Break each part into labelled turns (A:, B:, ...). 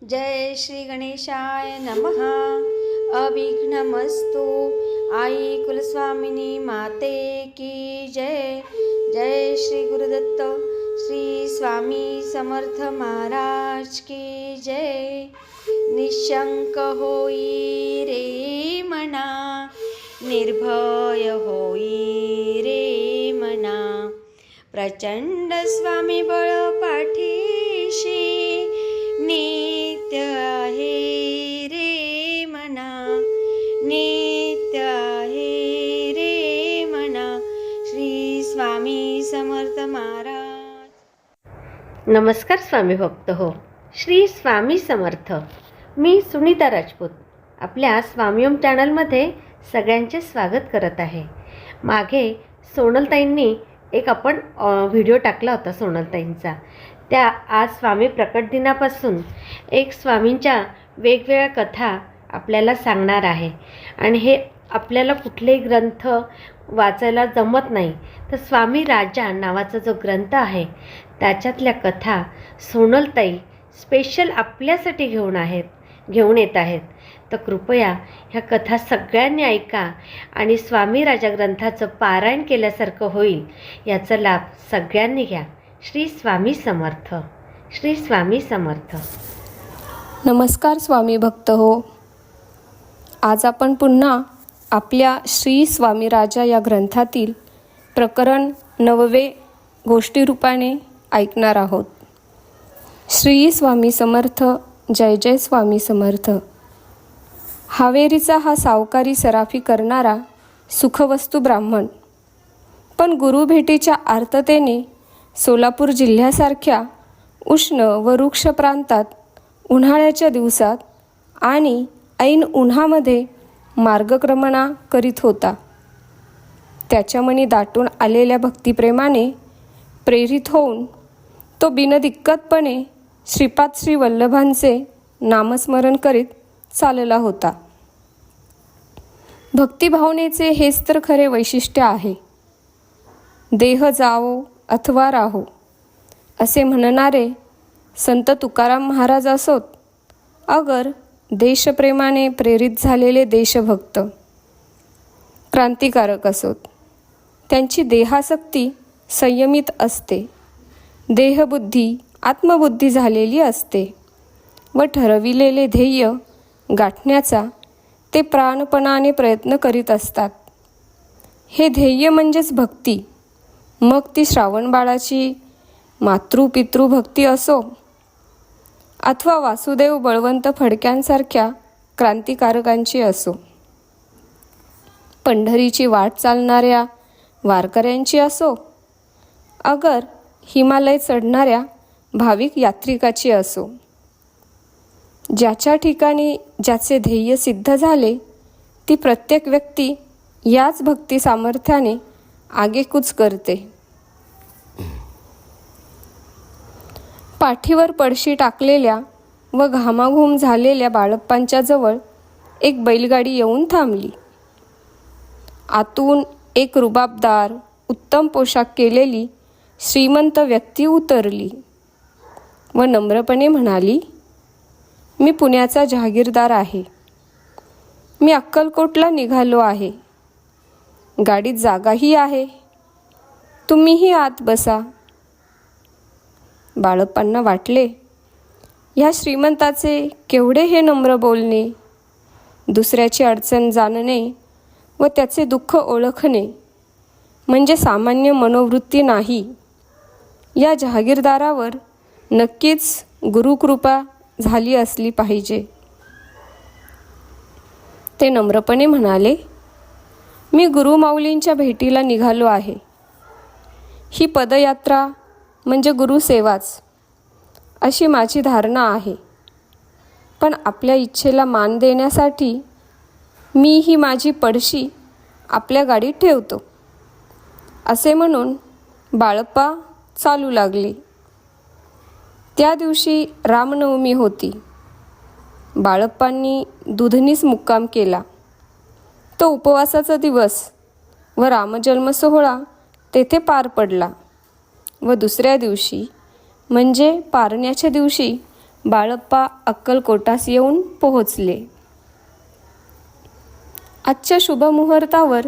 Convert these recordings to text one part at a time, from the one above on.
A: जय श्री गणेशाय नमः। अविघ्नमस्तु। आई कुलस्वामिनी माते की जय। जय श्री गुरुदत्त श्री स्वामी समर्थ महाराज की जय। निशंक होई रे मना, निर्भय होई रे मना, प्रचंड स्वामी बळ पाठीशी, नित्य आहे रे मना, नित्य आहे रे मना। श्री स्वामी समर्थ महाराज।
B: नमस्कार स्वामी भक्त हो, श्री स्वामी समर्थ। मी सुनीता राजपूत आपल्या स्वामीओम चॅनलमध्ये सगळ्यांचे स्वागत करत आहे। मागे सोनलताईंनी एक आपण व्हिडिओ टाकला होता सोनलताईंचा, त्या आज स्वामी प्रकट दिनापासून एक स्वामींच्या वेगवेगळ्या कथा आपल्याला सांगणार आहे। आणि हे आपल्याला कुठलेही ग्रंथ वाचायला जमत नाही, तर स्वामी राजा नावाचा जो ग्रंथ आहे त्याच्यातल्या कथा सोनलताई स्पेशल आपल्यासाठी घेऊन येत आहेत। तर कृपया ह्या कथा सगळ्यांनी ऐका आणि स्वामी राजा ग्रंथाचं पारायण केल्यासारखं होईल, याचा लाभ सगळ्यांनी घ्या। श्री स्वामी समर्थ, श्री स्वामी समर्थ।
C: नमस्कार स्वामी भक्त हो, आज आपण पुन्हा आपल्या श्री स्वामी राजा या ग्रंथातील प्रकरण 9 गोष्टी रूपाने ऐकणार आहोत। श्री स्वामी समर्थ, जय जय स्वामी समर्थ। हावेरीचा हा सावकारी सराफी करणारा सुखवस्तू ब्राह्मण, पण गुरुभेटीच्या आर्ततेने सोलापूर जिल्ह्यासारख्या उष्ण व वृक्ष प्रांतात उन्हाळ्याच्या दिवसात आणि ऐन उन्हामध्ये मार्गक्रमणा करीत होता। त्याच्या मनी दाटून आलेल्या भक्तिप्रेमाने प्रेरित होऊन तो बिनदिक्कतपणे श्रीपाद श्री वल्लभांचे नामस्मरण करीत चालला होता। भक्तिभावनेचे हेच तर खरे वैशिष्ट्य आहे। देह जावो अथवा राहो असे म्हणणारे संत तुकाराम महाराज असोत, अगर देशप्रेमाने प्रेरित झालेले देशभक्त क्रांतिकारक असोत, त्यांची देहासक्ती संयमित असते, देहबुद्धी आत्मबुद्धी झालेली असते व ठरविलेले ध्येय गाठण्याचा ते प्राणपणाने प्रयत्न करीत असतात। हे ध्येय म्हणजेच भक्ती, मग ती श्रावण बाळाची मातृपितृभक्ती असो अथवा वासुदेव बळवंत फडक्यांसारख्या क्रांतिकारकांची असो, पंढरीची वाट चालणाऱ्या वारकऱ्यांची असो, अगर हिमालय चढणाऱ्या भाविक यात्रिकाची असो, ज्याच्या ठिकाणी ज्याचे ध्येय सिद्ध झाले ती प्रत्येक व्यक्ती याच भक्ती सामर्थ्याने आगेकूच करते। पाठीवर पडशी टाकलेल्या व घामाघूम झालेल्या बाळप्पांच्या जवळ एक बैलगाडी येऊन थांबली। आतून एक रुबाबदार उत्तम पोशाख केलेली श्रीमंत व्यक्ती उतरली व नम्रपणे म्हणाली, मी पुण्याचा जहागीरदार आहे, मी अक्कलकोटला निघालो आहे, गाडीत जागाही आहे, तुम्हीही आत बसा। बाळप्पांना वाटले, ह्या श्रीमंताचे केवढे हे नम्र बोलणे, दुसऱ्याची अडचण जाणणे व त्याचे दुःख ओळखणे म्हणजे सामान्य मनोवृत्ती नाही। या जहागीरदारावर नक्कीच गुरुकृपा झाली असली पाहिजे। ते नम्रपणे म्हणाले, मी गुरुमाऊलींच्या भेटीला निघालो आहे। ही पदयात्रा म्हणजे गुरुसेवाच अशी माझी धारणा आहे, पण आपल्या इच्छेला मान देण्यासाठी मी ही माझी पडशी आपल्या गाडीत ठेवतो, असे म्हणून बाळप्पा चालू लागले। त्या दिवशी रामनवमी होती। बाळप्पांनी दुधनीस मुक्काम केला। तो उपवासाचा दिवस व रामजन्म सोहळा तेथे पार पडला व दुसऱ्या दिवशी म्हणजे पारण्याच्या दिवशी बाळप्पा अक्कलकोटास येऊन पोहोचले. आजच्या शुभमुहूर्तावर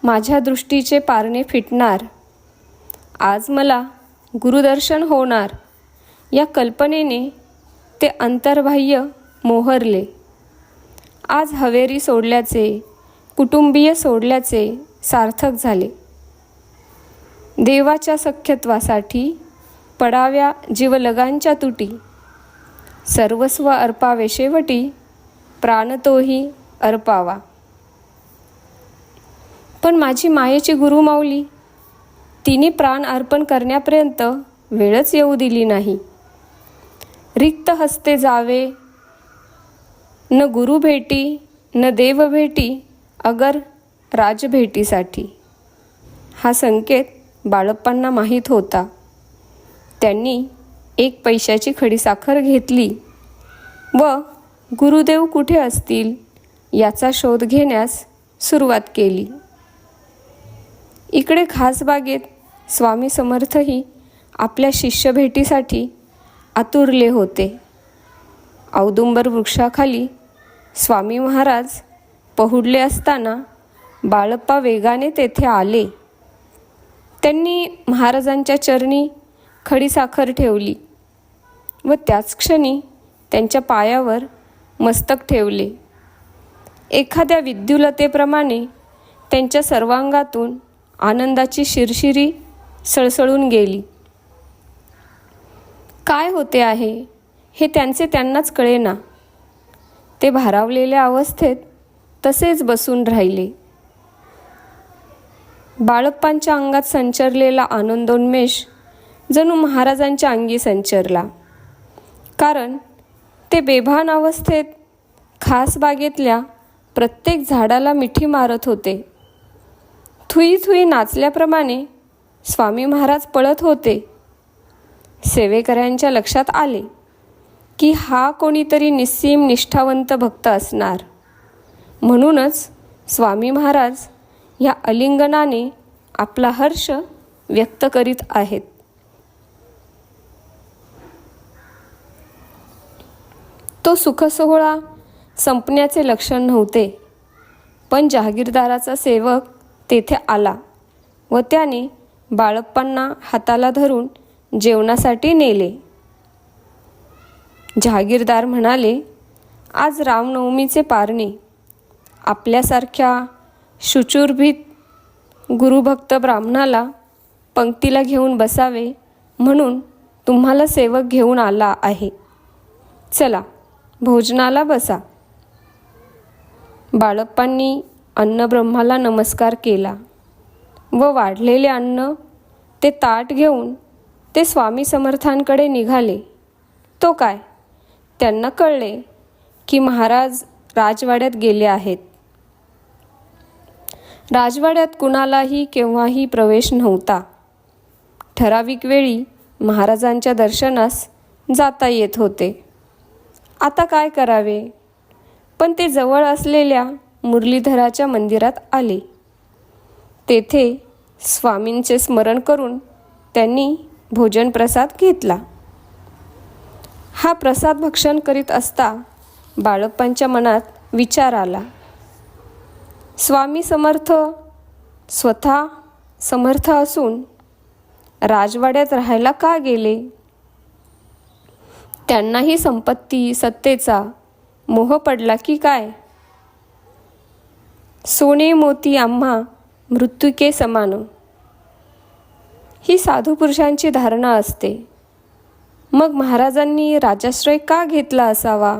C: माझ्या दृष्टीचे पारणे फिटणार, आज मला गुरुदर्शन होणार या कल्पनेने ते अंतर्बाह्य मोहरले. आज हवेरी सोडल्याचे, कुटुंबीय सोडल्याचे सार्थक झाले. देवाच्या सख्यत्वासाठी पडाव्या जीवलगांच्या तुटी, सर्वस्व अर्पावे शेवटी, प्राण तोही अर्पावा. पण माझी मायेची गुरुमाऊली तिने प्राण अर्पण करण्यापर्यंत वेळच येऊ दिली नाही. रिक्त हस्ते जावे, न गुरु भेटी न देव भेटी, अगर राजभेटीसाठी. हा संकेत बाळप्पांना माहीत होता. त्यांनी 1 पैशाची खडीसाखर घेतली व गुरुदेव कुठे असतील याचा शोध घेण्यास सुरुवात केली. इकडे खासबागेत स्वामी समर्थही आपल्या शिष्यभेटीसाठी आतुरले होते. औदुंबर वृक्षाखाली स्वामी महाराज पहुडले असताना बाळप्पा वेगाने तेथे आले. त्यांनी महाराजांच्या चरणी खडीसाखर ठेवली व त्याच क्षणी त्यांच्या पायावर मस्तक ठेवले. एखाद्या विद्युलतेप्रमाणे त्यांच्या सर्वांगातून आनंदाची शिरशिरी सळसळून गेली. काय होते आहे हे त्यांनाच कळेना. ते भारावलेल्या अवस्थेत तसेच बसून राहिले. बाळप्पांच्या अंगात संचरलेला आनंदोन्मेष जणू महाराजांच्या अंगी संचरला. कारण ते बेभान अवस्थेत खासबागेतल्या प्रत्येक झाडाला मिठी मारत होते. थुई थुई नाचल्याप्रमाणे स्वामी महाराज पळत होते. सेवेकऱ्यांच्या लक्षात आले की हा कोणीतरी निस्सीम निष्ठावंत भक्त असणार. म्हणूनच स्वामी महाराज या आलिंगनाने आपला हर्ष व्यक्त करीत आहेत. तो सुखसोहळा संपण्याचे लक्षण नव्हते. पण जहागीरदाराचा सेवक तेथे आला व त्याने बाळप्पांना हाताला धरून जेवणासाठी नेले. जहागीरदार म्हणाले, आज रामनवमीचे पारणे. आपल्यासारख्या शुचिर्भूत गुरुभक्त ब्राह्मणाला पंक्तीला घेऊन बसावे म्हणून तुम्हाला सेवक घेऊन आला आहे. चला भोजनाला बसा. बाळप्पांनी अन्नब्रह्माला नमस्कार केला व वाढलेले अन्न ते ताट घेऊन ते स्वामी समर्थांकडे निघाले. तो काय, त्यांना कळले की महाराज राजवाड्यात गेले आहेत. राजवाड्यात कुणालाही केव्हाही प्रवेश नव्हता. ठराविक वेळी महाराजांच्या दर्शनास जाता येत होते. आता काय करावे, पण ते जवळ असलेल्या मुरलीधराच्या मंदिरात आले. तेथे स्वामींचे स्मरण करून त्यांनी भोजन प्रसाद घेतला. हा प्रसाद भक्षण करीत असता बाळप्पांच्या मनात विचार आला, स्वामी समर्थ स्वतः समर्थ असून राजवाड्यात राहायला का गेले? त्यांनाही संपत्ती सत्तेचा मोह पडला की काय? सोने मोती आम्हा मृत्युके समान, ही साधू पुरुषांची धारणा असते. मग महाराजांनी राजाश्रय का घेतला असावा?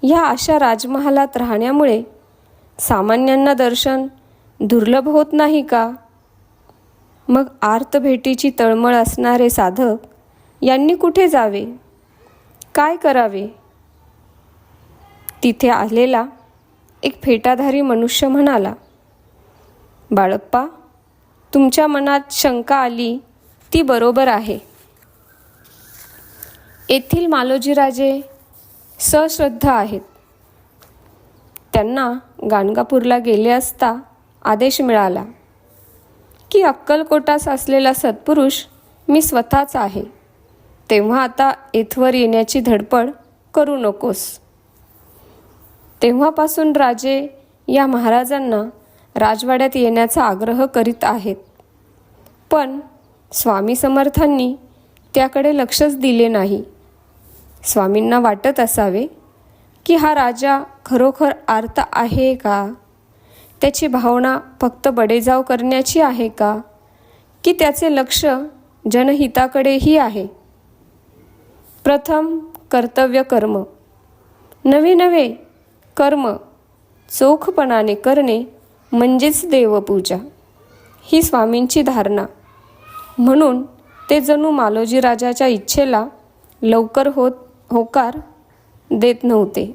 C: ह्या अशा राजमहालात राहण्यामुळे सामान्यांना दर्शन दुर्लभ होत नाही का? मग आर्त भेटीची तळमळ असणारे साधक यांनी कुठे जावे, काय करावे? तिथे आलेला एक फेटाधारी मनुष्य म्हणाला, बाळप्पा, तुमच्या मनात शंका आली ती बरोबर आहे. येथील मालोजीराजे सश्रद्धा आहेत. त्यांना गाणगापूरला गेले असता आदेश मिळाला की अक्कलकोटास असलेला सत्पुरुष मी स्वतःच आहे. तेव्हा आता येथवर येण्याची धडपड करू नकोस. तेव्हापासून राजे या महाराजांना राजवाड्यात येण्याचा आग्रह करीत आहेत. पण स्वामी समर्थांनी त्याकडे लक्षच दिले नाही. स्वामींना वाटत असावे की हा राजा खरोखर आर्त आहे का? त्याची भावना फक्त बडेजाव करण्याची आहे का? की त्याचे लक्ष जनहिताकडेही आहे? प्रथम कर्तव्य कर्म, नवे कर्म चोखपणाने करणे म्हणजेच देवपूजा, ही स्वामींची धारणा. म्हणून ते जणू मालोजी राजाच्या इच्छेला लवकर होकार देत नव्हते.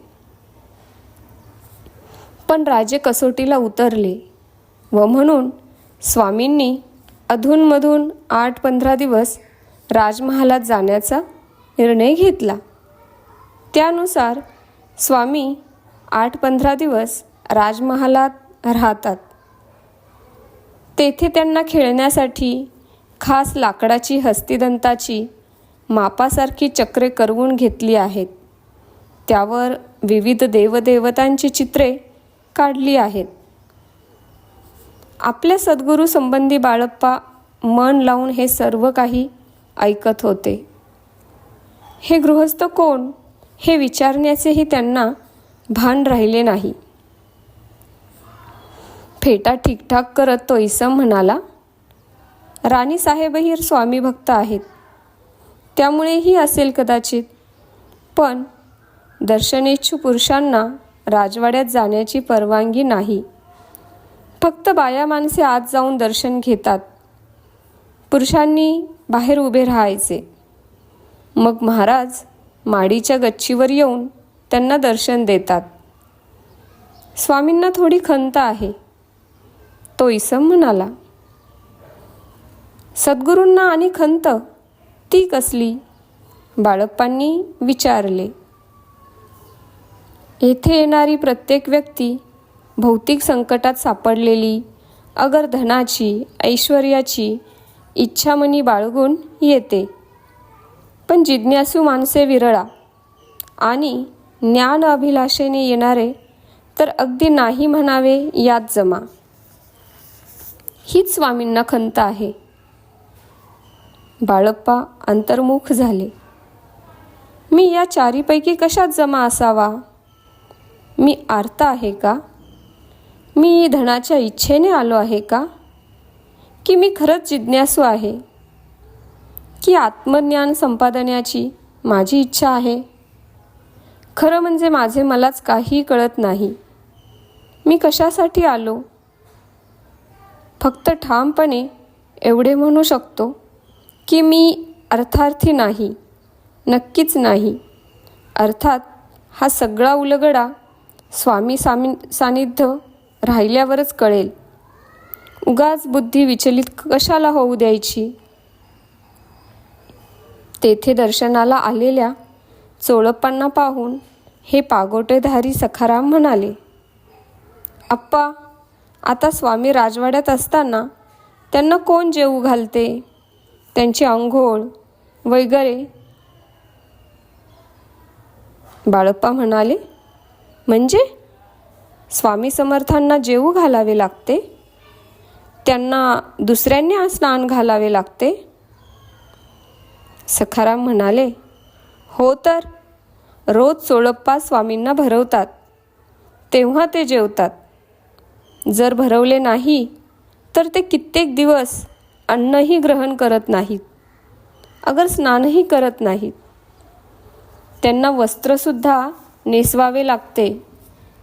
C: पण राजे कसोटीला उतरले व म्हणून स्वामींनी अधूनमधून 8-15 दिवस राजमहालात जाण्याचा निर्णय घेतला. त्यानुसार स्वामी 8-15 दिवस राजमहालात राहतात. तेथे त्यांना खेळण्यासाठी खास लाकडाची हस्तिदंताची मापासारखी चक्रे करवून घेतली आहेत. त्यावर विविध देवदेवतांची चित्रे काढली आहेत. आपल्या सद्गुरू संबंधी बाळप्पा मन लावून हे सर्व काही ऐकत होते. हे गृहस्थ कोण हे विचारण्याचेही त्यांना भान राहिले नाही. फेटा ठीकठाक करत तो इसम म्हणाला, राणीसाहेबही स्वामी भक्त आहेत, त्यामुळेही असेल कदाचित. पण दर्शनेच्छू पुरुषांना राजवाड्यात जाण्याची परवानगी नाही. फक्त बाया माणसे आत जाऊन दर्शन घेतात. पुरुषांनी बाहेर उभे राहायचे. मग महाराज माडीच्या गच्चीवर येऊन त्यांना दर्शन देतात. स्वामींना थोडी खंत आहे. तो इसम म्हणाला, सद्गुरूंना आणि खंत ती कसली? बाळप्पांनी विचारले. येथे येणारी प्रत्येक व्यक्ती भौतिक संकटात सापडलेली, अगर धनाची ऐश्वर्याची इच्छामनी बाळगून येते. पण जिज्ञासू माणसे विरळा आणि ज्ञान अभिलाषेने येणारे तर अगदी नाही म्हणावे यात जमा. हीच स्वामींना खंत आहे. बाळप्पा अंतर्मुख झाले. मी या चारीपैकी कशात जमा असावा? मी आर्त आहे का? मी धनाच्या इच्छेने आलो आहे का? की मी खरंच जिज्ञासू आहे? की आत्मज्ञान संपादनाची माझी इच्छा आहे? खरं म्हणजे माझे मलाच काही कळत नाही. मी कशासाठी आलो? फक्त ठामपणे एवढे म्हणू शकतो की मी अर्थार्थी नाही, नक्कीच नाही. अर्थात हा सगळा उलगडा स्वामी सानिध्य राहिल्यावरच कळेल. उगाच बुद्धी विचलित कशाला होऊ द्यायची? तेथे दर्शनाला आलेल्या चोळप्पांना पाहून हे पागोटेधारी सखाराम म्हणाले, अप्पा, आता स्वामी राजवाड्यात असताना त्यांना कोण जेवू घालते? त्यांची अंघोळ वगैरे? बाळप्पा म्हणाले, म्हणजे स्वामी समर्थांना जेवू घालावे लागते? त्यांना दुसऱ्यांनी स्नान घालावे लागते? सखाराम म्हणाले, हो तर. रोज चोळप्पा स्वामींना भरवतात, तेव्हा ते जेवतात. जर भरवले नाही तर ते कित्येक दिवस अन्नही ग्रहण करत नाहीत, अगर स्नानही करत नाहीत. त्यांना वस्त्रसुद्धा नेसवावे लागते,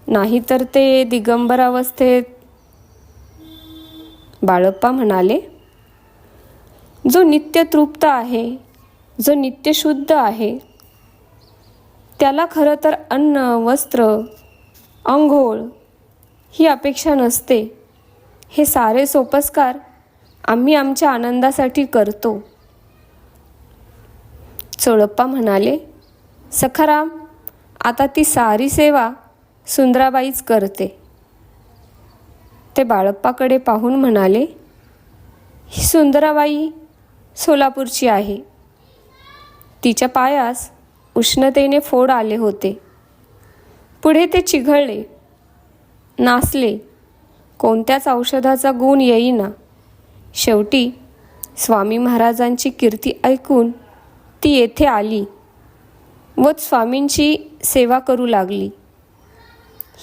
C: नाहीतर ते दिगंबरावस्थेत. बाळप्पा म्हणाले, जो नित्य तृप्त आहे, जो नित्य शुद्ध आहे, त्याला खरं तर अन्न, वस्त्र, अंघोळ ही अपेक्षा नसते. हे सारे सोपस्कार आम्ही आमच्या आनंदासाठी करतो. चोळप्पा म्हणाले, सखाराम, आता ती सारी सेवा सुंदराबाईच करते. ते बाळप्पाकडे पाहून म्हणाले, ही सुंदराबाई सोलापूरची आहे. तिच्या पायास उष्णतेने फोड आले होते. पुढे ते चिघळले, नासले. कोणत्याच औषधाचा गुण येईना. शेवटी स्वामी महाराजांची कीर्ती ऐकून ती येथे आली व स्वामींची सेवा करू लागली.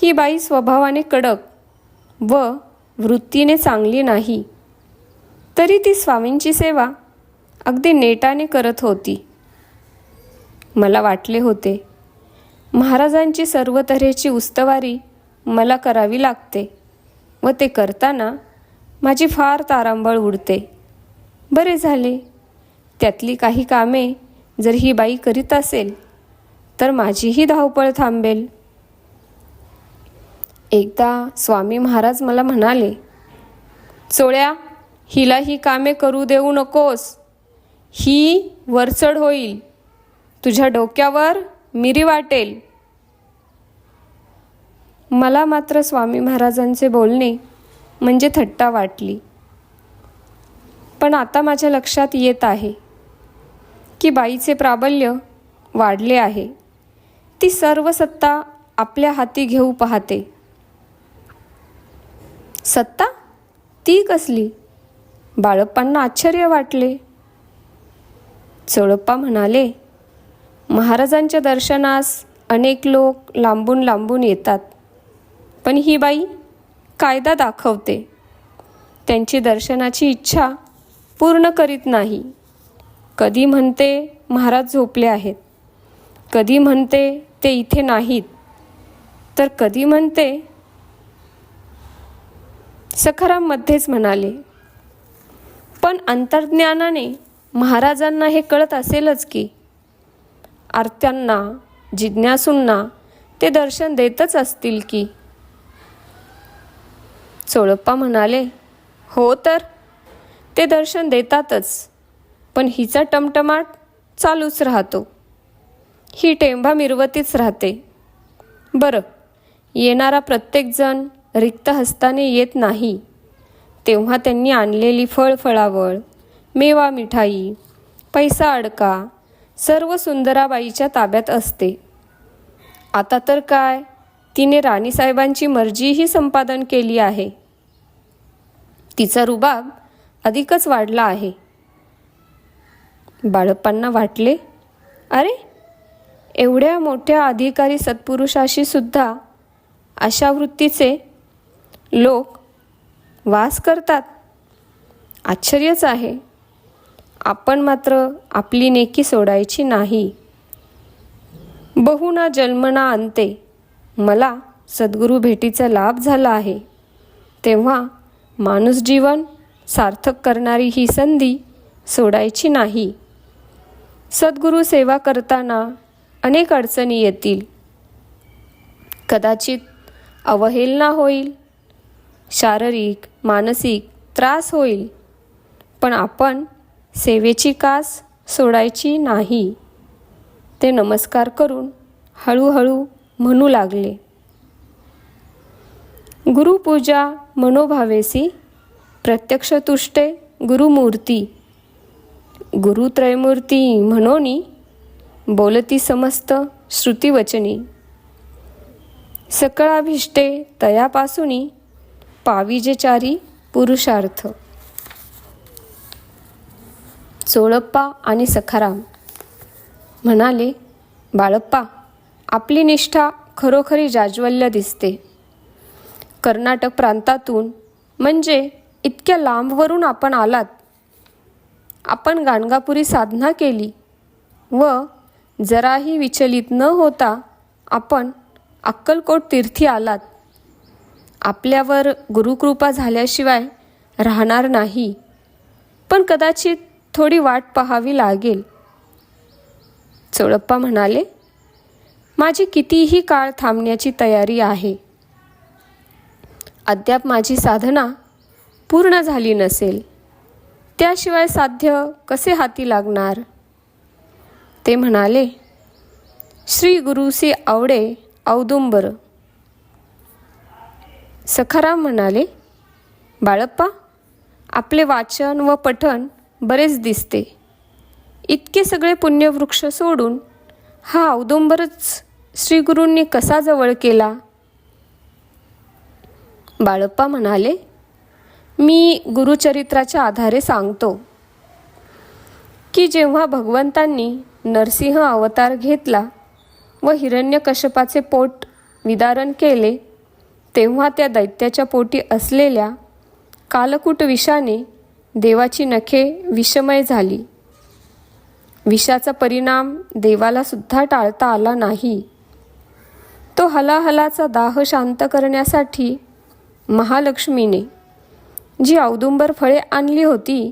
C: ही बाई स्वभावाने कडक व वृत्तीने चांगली नाही, तरी ती स्वामींची सेवा अगदी नेटाने करत होती. मला वाटले होते महाराजांची सर्व तऱ्हेची उस्तवारी मला करावी लागते व ते करताना माझी फार तारांबळ उडते. बरे झाले, त्यातली काही कामे जर ही बाई करीत असेल तर माझीही धावपळ थांबेल. एकदा स्वामी महाराज मला म्हणाले, चोळ्या, हिला ही कामे करू देऊ नकोस. ही वरचढ होईल, तुझ्या डोक्यावर मिरी वाटेल. मला मात्र स्वामी महाराजांचे बोलणे म्हणजे थट्टा वाटली. पण आता माझ्या लक्षात येत आहे की बाईचे प्राबल्य वाढले आहे. ती सर्व सत्ता आपल्या हाती घेऊ पाहते. सत्ता? ती कसली? बाळप्पांना आश्चर्य वाटले. चोळप्पा म्हणाले, महाराजांच्या दर्शनास अनेक लोक लांबून लांबून येतात, पण ही बाई कायदा दाखवते. त्यांची दर्शनाची इच्छा पूर्ण करीत नाही. कधी म्हणते महाराज झोपले आहेत, कधी म्हणते ते इथे नाहीत, तर कधी म्हणते. सखाराम मध्येच म्हणाले, पण अंतर्ज्ञानाने महाराजांना हे कळत असेलच की आर्त्यांना, जिज्ञासूंना ते दर्शन देतच असतील की. चोळप्पा म्हणाले, हो तर ते दर्शन देतातच, पण हिचा टमटमाट चालूच राहतो. ही टेंभा मिरवतीच राहते. बरं, येणारा प्रत्येकजण रिक्त हस्ताने येत नाही. तेव्हा त्यांनी आणलेली फळफळावळ, मेवा मिठाई, पैसा अडका सर्व सुंदराबाईच्या ताब्यात असते. आता तर काय, तिने राणीसाहेबांची मर्जीही संपादन केली आहे. तिचा रुबाब अधिकच वाढला आहे. बाळप्पांना वाटले, अरे, एवढ्या मोठ्या अधिकारी सत्पुरुषाशी सुद्धा अशा वृत्तीचे लोक वास करतात. आश्चर्यच आहे. आपण मात्र आपली नेकी सोडायची नाही. बहुना जन्मना अंते मला सद्गुरू भेटीचा लाभ झाला आहे. तेव्हा माणूस जीवन सार्थक करणारी ही संधी सोडायची नाही. सद्गुरू सेवा करताना अनेक अडचणी येतील. कदाचित अवहेलना होईल, शारीरिक मानसिक त्रास होईल, पण आपण सेवेची कास सोडायची नाही. ते नमस्कार करून हळूहळू म्हणू लागले, गुरुपूजा मनोभावेसी प्रत्यक्ष तुष्टे गुरुमूर्ती. गुरुत्रयमूर्ती म्हणोनी बोलती समस्त श्रुतिवचनी. सकळाभिष्टे तयापासूनी पाविजे चारी पुरुषार्थ. चोळप्पा आणि सखाराम म्हणाले, बाळप्पा, आपली निष्ठा खरोखरी जाज्वल्य दिसते. कर्नाटक प्रांतातून म्हणजे इतक्या लांबवरून आपण आलात. आपण गाणगापुरी साधना केली व जराही विचलित न होता आपण अक्कलकोट तीर्थी आलात. आपल्यावर गुरुकृपा झाल्याशिवाय राहणार नाही, पण कदाचित थोडी वाट पाहावी लागेल. चोळप्पा म्हणाले, माझी कितीही काळ थांबण्याची तयारी आहे. अद्याप माझी साधना पूर्ण झाली नसेल, त्याशिवाय साध्य कसे हाती लागणार. ते म्हणाले, श्री गुरुसी आवडे औदुंबर. सखाराम म्हणाले, बाळप्पा, आपले वाचन व पठण बरेच दिसते. इतके सगळे पुण्यवृक्ष सोडून हा औदुंबरच श्रीगुरूंनी कसा जवळ केला? बाळप्पा म्हणाले, मी गुरुचरित्राच्या आधारे सांगतो की जेव्हा भगवंतांनी नरसिंह अवतार घेतला व हिरण्यकश्यपाचे पोट विदारण केले, तेव्हा त्या दैत्याच्या पोटी असलेल्या कालकूट विषाने देवाची नखे विषमय झाली. विषाचा परिणाम देवाला सुद्धा टाळता आला नाही. तो हलाहलाचा दाह शांत करण्यासाठी महालक्ष्मीने जी औदुंबर फळे आणली होती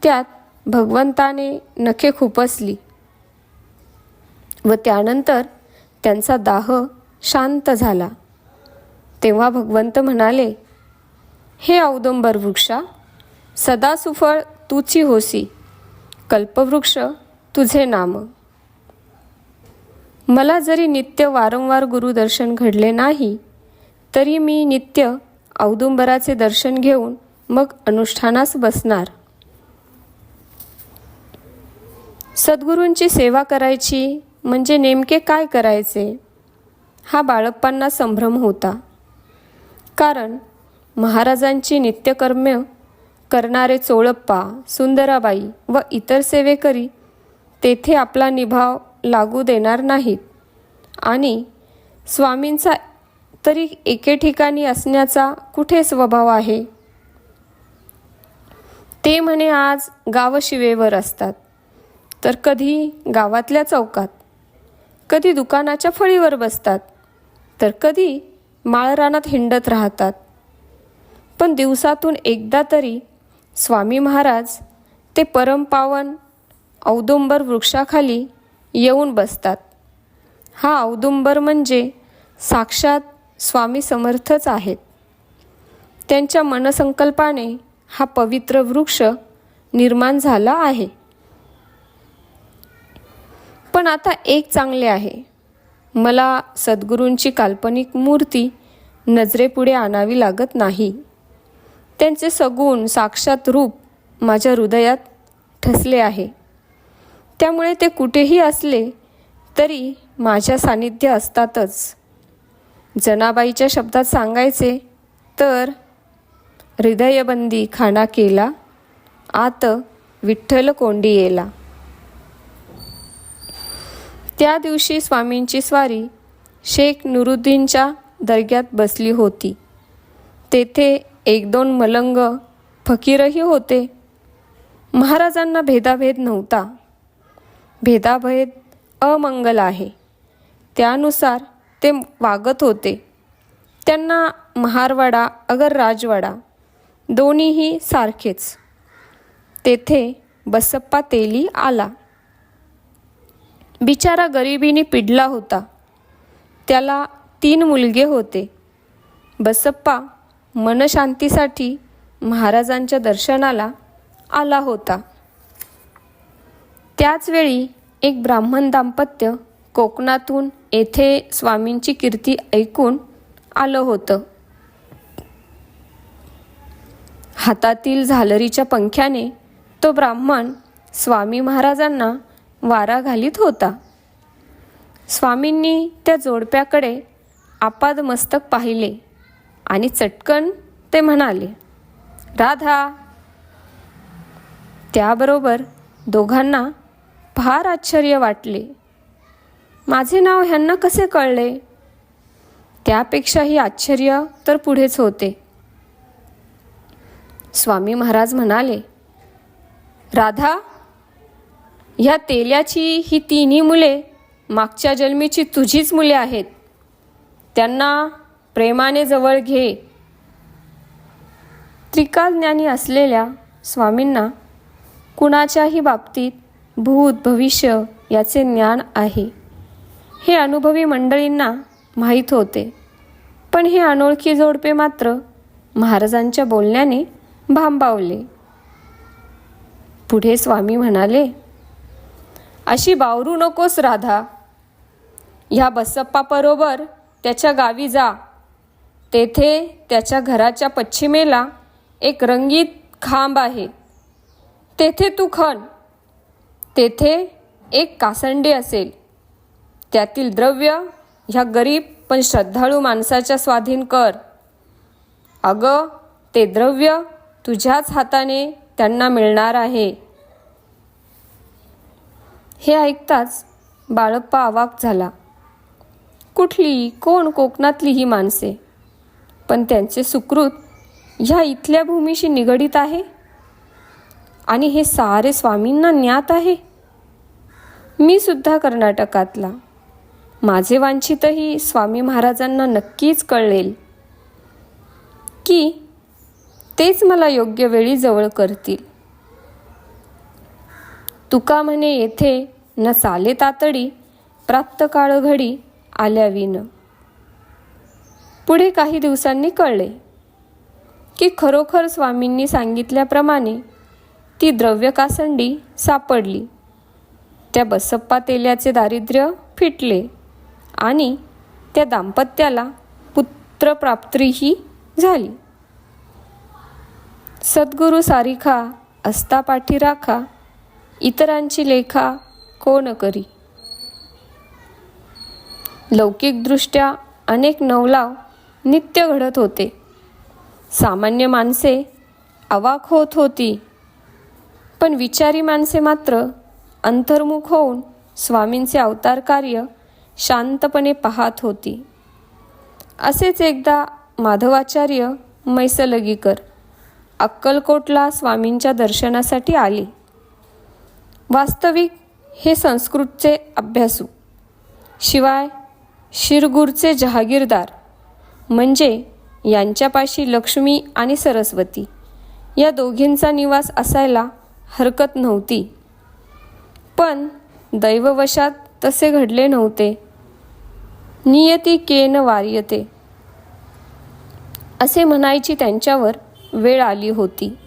C: त्यात भगवंताने नखे खुपसली व त्यानंतर त्यांचा दाह शांत झाला. तेव्हा भगवंत म्हणाले, हे औदुंबर वृक्षा, सदा सुफळ तूची होसी, कल्पवृक्ष तुझे नाम. मला जरी नित्य वारंवार गुरुदर्शन घडले नाही तरी मी नित्य औदुंबराचे दर्शन घेऊन मग अनुष्ठानास बसणार. सद्गुरूंची सेवा करायची म्हणजे नेमके काय करायचे हा बाळप्पांना संभ्रम होता. कारण महाराजांची नित्यकर्म्य करणारे चोळप्पा, सुंदराबाई व इतर सेवेकरी तेथे आपला निभाव लागू देणार नाहीत आणि स्वामींचा तरी एके ठिकाणी असण्याचा कुठे स्वभाव आहे? ते म्हणे आज गावशिवेवर असतात, तर कधी गावातल्या चौकात, कधी दुकानाच्या फळीवर बसतात, तर कधी माळरानात हिंडत राहतात. पण दिवसातून एकदा तरी स्वामी महाराज ते परमपावन औदुंबर वृक्षाखाली येऊन बसतात. हा औदुंबर म्हणजे साक्षात स्वामी समर्थच आहेत. त्यांच्या मनसंकल्पाने हा पवित्र वृक्ष निर्माण झाला आहे. पण आता एक चांगले आहे, मला सद्गुरूंची काल्पनिक मूर्ती नजरेपुढे आणावी लागत नाही. त्यांचे सगुण साक्षात रूप माझ्या हृदयात ठसले आहे. त्यामुळे ते कुठेही असले तरी माझ्या सानिध्य असतातच. जनाबाईच्या शब्दात सांगायचे तर हृदयबंदी खाना केला, आत विठ्ठल कोंडी येला. त्या दिवशी स्वामींची स्वारी शेख नुरुद्दीनच्या दर्ग्यात बसली होती. तेथे एक दोन मलंग फकीरही होते. महाराजांना भेदाभेद नव्हता. भेदाभेद अमंगल आहे त्यानुसार ते वागत होते. त्यांना महारवाडा अगर राजवाडा दोन्हीही सारखेच. तेथे बसप्पा तेली आला. बिचारा गरिबीने पिडला होता. त्याला 3 मुलगे होते. बसप्पा मनशांतीसाठी महाराजांच्या दर्शनाला आला होता. त्याचवेळी एक ब्राह्मण दाम्पत्य कोकणातून येथे स्वामींची कीर्ती ऐकून आलं होतं. हातातील झालरीच्या पंख्याने तो ब्राह्मण स्वामी महाराजांना वारा घालीत होता. स्वामींनी त्या जोडप्याकडे आपाद मस्तक पाहिले आणि चटकन ते म्हणाले, राधा. त्याबरोबर दोघांना फार आश्चर्य वाटले. माझे नाव ह्यांना कसे कळले? त्यापेक्षाही आश्चर्य तर पुढेच होते. स्वामी महाराज म्हणाले, राधा, ह्या तेल्याची ही 3 मुले मागच्या जन्मीची तुझीच मुले आहेत. त्यांना प्रेमाने जवळ घे. त्रिकालज्ञानी असलेल्या स्वामींना कुणाच्याही बाबतीत भूत भविष्य याचे ज्ञान आहे हे अनुभवी मंडळींना माहीत होते. पण हे अनोळखी जोडपे मात्र महाराजांच्या बोलण्याने भांबावले. पुढे स्वामी म्हणाले, अशी बावरू नकोस राधा. ह्या बसप्पाबरोबर त्याच्या गावी जा. तेथे त्याच्या घराच्या पश्चिमेला एक रंगीत खांब आहे. तेथे तू खण. तेथे एक कासंडी असेल. त्यातील द्रव्य ह्या गरीब पण श्रद्धाळू माणसाच्या स्वाधीन कर. अगं, ते द्रव्य तुझ्याच हाताने त्यांना मिळणार आहे. हे ऐकताच बाळप्पा अवाक झाला. कुठली कोण कोकणातली ही माणसे, पण त्यांचे सुकृत ह्या इथल्या भूमीशी निगडीत आहे आणि हे सारे स्वामींना ज्ञात आहे. मी सुद्धा कर्नाटकातला. माझे वांछितही स्वामी महाराजांना नक्कीच कळेल की तेच मला योग्य वेळी जवळ करतील. तुका म्हणे येथे न चाले तातडी, प्राप्त काळ घडी आल्याविन. पुढे काही दिवसांनी कळले की खरोखर स्वामींनी सांगितल्याप्रमाणे ती द्रव्य कासंडी सापडली. त्या बसप्पा तेल्याचे दारिद्र्य फिटले आणि त्या दाम्पत्याला पुत्रप्राप्तीही झाली. सद्गुरु सारिखा असता पाठी राखा, इतरांची लेखा कोण करी. लौकिकदृष्ट्या अनेक नवलाव नित्य घडत होते. सामान्य माणसे अवाक होत होती, पण विचारी माणसे मात्र अंतर्मुख होऊन स्वामींचे अवतार कार्य शांतपणे पाहत होती. असेच एकदा माधवाचार्य मैसलगीकर अक्कलकोटला स्वामींच्या दर्शनासाठी आले. वास्तविक हे संस्कृतचे अभ्यासू, शिवाय शिरगूरचे जहागीरदार, म्हणजे यांच्यापाशी लक्ष्मी आणि सरस्वती या दोघींचा निवास असायला हरकत नव्हती. पण दैववशात तसे घडले नव्हते. नियती केन वार्यते असे म्हणायची त्यांच्यावर वेळ आली होती.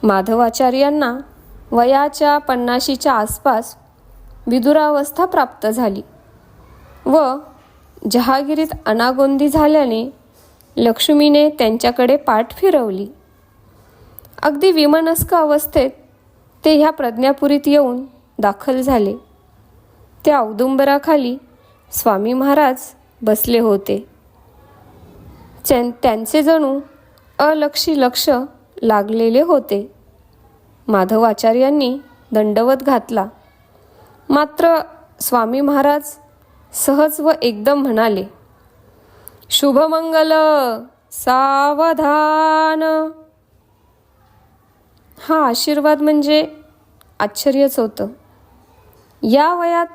C: माधवाचार्यांना वयाच्या 50च्या आसपास विदुरावस्था प्राप्त झाली व जहागिरीत अनागोंदी झाल्याने लक्ष्मीने त्यांच्याकडे पाठ फिरवली. अगदी विमनस्क अवस्थेत ते ह्या प्रज्ञापुरीत येऊन दाखल झाले. त्या औदुंबराखाली स्वामी महाराज बसले होते. त्यांचे जणू अलक्षी लक्ष लागलेले होते. माधवाचार्यांनी दंडवत घातला, मात्र स्वामी महाराज सहज व एकदम म्हणाले, शुभमंगल, सावधान. हा आशीर्वाद म्हणजे आश्चर्यच होतं. या वयात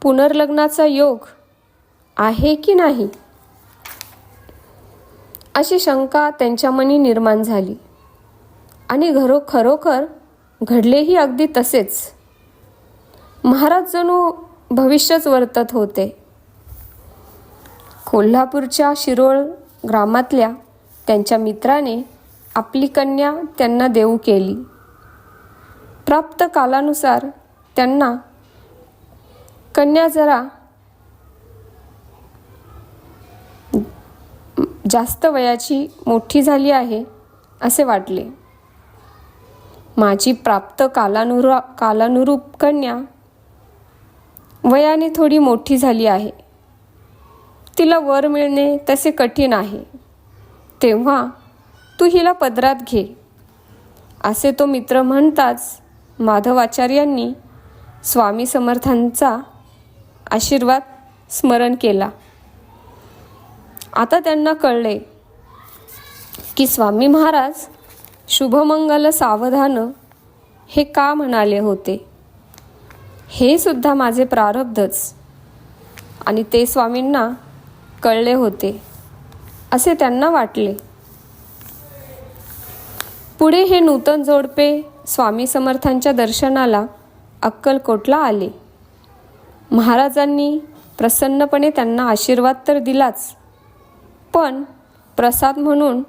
C: पुनर्लग्नाचा योग आहे की नाही अशी शंका त्यांच्या मनी निर्माण झाली आणि खरोखर घडलेही अगदी तसेच. महाराज जणू भविष्यच वर्तत होते. कोल्हापूरच्या शिरोळ ग्रामातल्या त्यांच्या मित्राने आपली कन्या त्यांना देऊ केली. प्राप्त कालानुसार त्यांना कन्या जरा जास्त वयाची मोठी झाली आहे असे वाटले. माझी प्राप्त कालानुरूप कन्या वयाने थोडी मोठी झाली आहे. तिला वर मिळणे तसे कठीण आहे. तेव्हा तू हिला पदरात घे असे तो मित्र म्हणताच माधवाचार्यांनी स्वामी समर्थांचा आशीर्वाद स्मरण केला. आता त्यांना कळले की स्वामी महाराज शुभमंगल सावधान हे का म्हणाले होते. हे सुद्धा माझे प्रारब्धच आणि ते स्वामींना कळले होते असे त्यांना वाटले. पुढे हे नूतन जोडपे स्वामी समर्थांच्या दर्शनाला अक्कलकोटला आले. महाराजांनी प्रसन्नपणे त्यांना आशीर्वाद तर दिलाच, पण प्रसाद म्हणून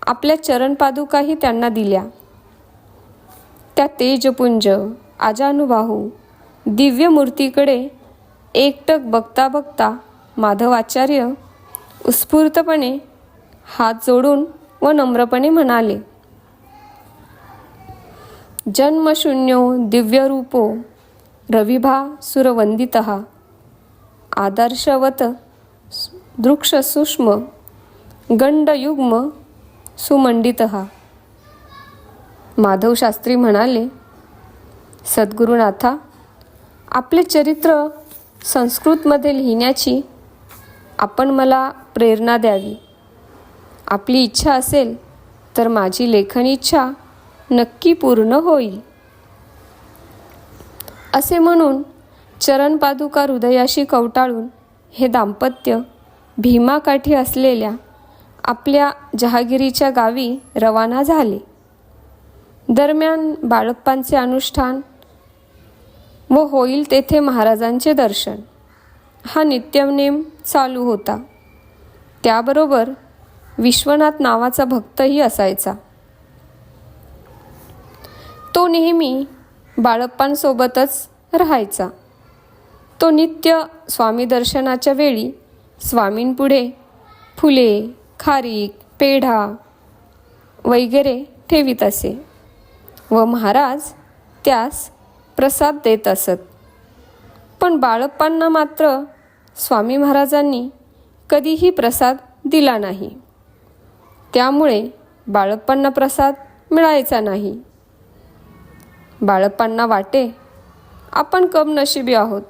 C: आपल्या चरणपादुकाही त्यांना दिल्या. त्या तेजपुंज आजानुबाहू दिव्य मूर्तीकडे एकटक बघता बघता माधवाचार्य उत्स्फूर्तपणे हात जोडून व नम्रपणे म्हणाले, जन्मशून्यो दिव्यरूपो रविभा सुरवंदितः आदर्शवत दृक्षसूक्ष्म गंडयुग्म सुमंडितः. माधव शास्त्री म्हणाले, सद्गुरुनाथा, आपले चरित्र संस्कृतमध्ये लिहिण्याची आपण मला प्रेरणा द्यावी. आपली इच्छा असेल तर माझी लेखन इच्छा नक्की पूर्ण होईल. असे म्हणून चरणपादुका हृदयाशी कवटाळून हे दाम्पत्य भीमाकाठी असलेल्या आपल्या जहागिरीच्या गावी रवाना झाले. दरम्यान बाळप्पांचे अनुष्ठान व होईल तेथे महाराजांचे दर्शन हा नित्यनेम चालू होता. त्याबरोबर विश्वनाथ नावाचा भक्तही असायचा. तो नेहमी बाळप्पांसोबतच राहायचा. तो नित्य स्वामी दर्शनाच्या वेळी स्वामींपुढे फुले, खारीक, पेढा वगैरे ठेवीत असे व महाराज त्यास प्रसाद देत असत. पण बाळप्पांना मात्र स्वामी महाराजांनी कधीही प्रसाद दिला नाही. त्यामुळे बाळप्पांना प्रसाद मिळायचा नाही. बाळप्पांना वाटे, आपण कमनशिबी आहोत,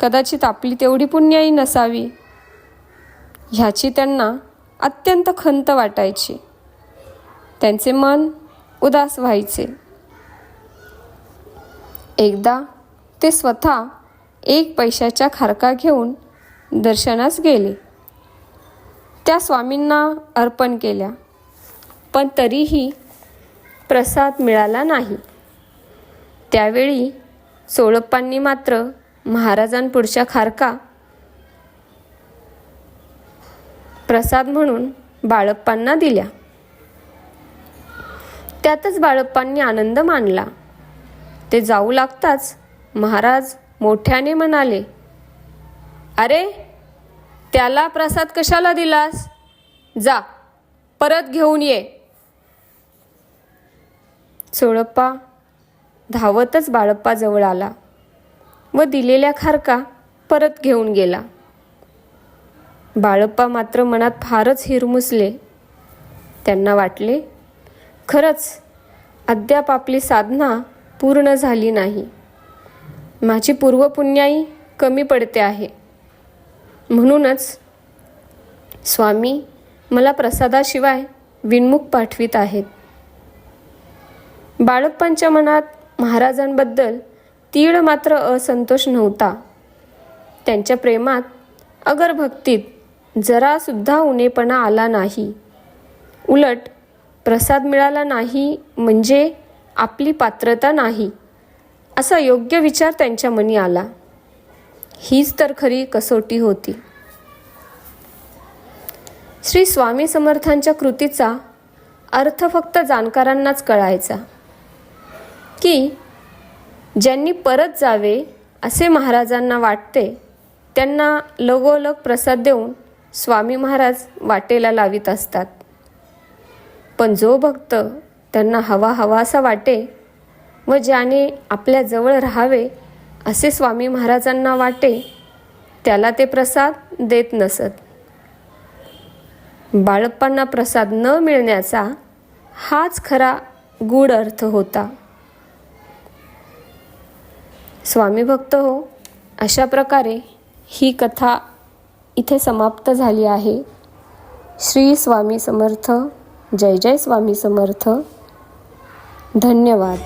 C: कदाचित आपली तेवढी पुण्याई नसावी. ह्याची त्यांना अत्यंत खंत वाटायची. त्यांचे मन उदास व्हायचे. एकदा ते स्वतः 1 पैशाच्या खारका घेऊन दर्शनास गेले. त्या स्वामींना अर्पण केल्या, पण तरीही प्रसाद मिळाला नाही. त्यावेळी सोळप्पांनी मात्र महाराजांपुढच्या खारका प्रसाद म्हणून बाळप्पांना दिल्या. त्यातच बाळप्पांनी आनंद मानला. ते जाऊ लागताच महाराज मोठ्याने म्हणाले, अरे, त्याला प्रसाद कशाला दिलास? जा, परत घेऊन ये. सोळप्पा धावतच बाळप्पाजवळ आला व दिलेल्या खारका परत घेऊन गेला. बाळप्पा मात्र मनात फारच हिरमुसले. त्यांना वाटले, खरंच अद्याप आपली साधना पूर्ण झाली नाही. माझी पूर्वपुण्याई कमी पडते आहे. म्हणूनच स्वामी मला प्रसादाशिवाय विनमुख पाठवित आहेत. बाळप्पांच्या मनात महाराजांबद्दल तीळ मात्र असंतोष नव्हता. त्यांच्या प्रेमात अगर भक्तीत जरासुद्धा उणेपणा आला नाही. उलट प्रसाद मिळाला नाही म्हणजे आपली पात्रता नाही असा योग्य विचार त्यांच्या मनी आला. हीच तर खरी कसोटी होती. श्री स्वामी समर्थांच्या कृतीचा अर्थ फक्त जाणकारांनाच कळायचा की ज्यांनी परत जावे असे महाराजांना वाटते त्यांना लगोलग प्रसाद देऊन स्वामी महाराज वाटेला लावित असतात. पण जो भक्त त्यांना हवासा वाटे व ज्याने आपल्या जवळ राहावे असे स्वामी महाराजांना वाटे त्याला ते प्रसाद देत नसत. बाळप्पांना प्रसाद न मिळण्याचा हाच खरा गूढ अर्थ होता. स्वामी भक्त हो, अशा प्रकारे ही कथा इथे समाप्त झाली आहे. श्री स्वामी समर्थ. जय जय स्वामी समर्थ. धन्यवाद.